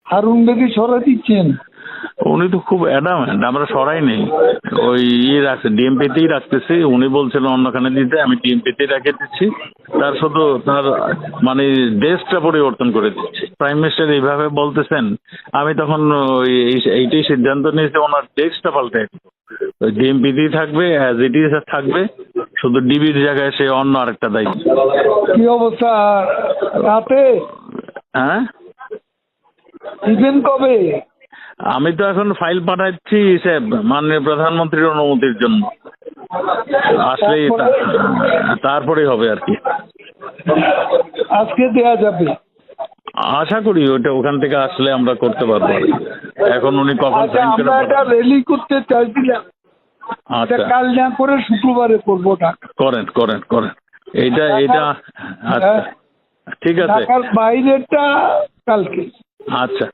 হারুন বেদি সরে দিচ্ছেন। উনি তো খুব অ্যাডামেন্ট, আমরা সরাই নেই, ওই ইয়ে রাখছে, ডিএমপিতেই রাখতেছি। উনি বলছিলেন অন্যখানে দিতে, আমি ডিএমপিতেই রেখে দিচ্ছি। তার শুধু তার মানে ডেস্কটা পরিবর্তন করে দিচ্ছি। প্রাইম মিনিস্টার এইভাবে বলতেছেন, আমি তখন ওই এইটাই সিদ্ধান্ত নিয়েছি, ওনার ডেস্কটা পাল্টে ডিএমপিতেই থাকবে, অ্যাজ ইট ইজ থাকবে, শুধু ডিবির জায়গায় সে অন্য আরেকটা দায়িত্ব। কি অবস্থা রাতে? হ্যাঁ, দিবেন কবে? আমি তো এখন ফাইল পাঠাচ্ছি মাননীয় প্রধানমন্ত্রীর অনুমতির জন্য, আসলেই তারপরেই হবে আর কি। আজকে দেয়া যাবে? আশা করি ওটা ওখান থেকে আসলে আমরা করতে পারবো আর কি। এখন উনি কখন আচ্ছা, সাইন করে আমরা একটা র্যালি করতে চাইছিলাম, এটা আচ্ছা, কাল না করে শুক্রবারে করবো না? করেন করেন করেন, এইটা আচ্ছা, ঠিক আছে, ঢাকার বাইরেটা কালকে। আচ্ছা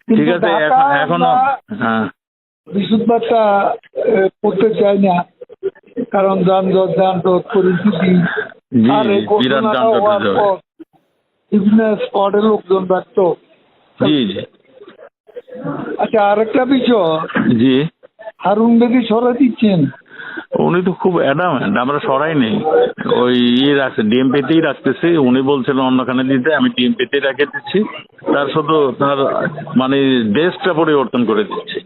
ঠিক কিন্তু আছে। ঢাকা এখনো হ্যাঁ, বৃহস্পতিবারটা করতে চাই না, কারণ যানজট পরিস্থিতি জি আর এই বিরাট ঘটনাটা যানজট হওয়ার হয়ে যাবে। পর বিভিন্ন স্পটে লোকজন রাখতো। জি জি আচ্ছা, আরেকটা বিষয়, জি, হারুন বেদি সরে দিচ্ছেন। উনি তো খুব অ্যাডামেন্ট, আমরা সরাই নেই, ওই ইয়ে রাখছে, ডিএমপিতেই রাখতেছি। উনি বলছিলেন অন্যখানে দিতে, আমি ডিএমপিতেই রেখে দিচ্ছি। তার শুধু তার মানে ডেস্কটা পরিবর্তন করে দিচ্ছি।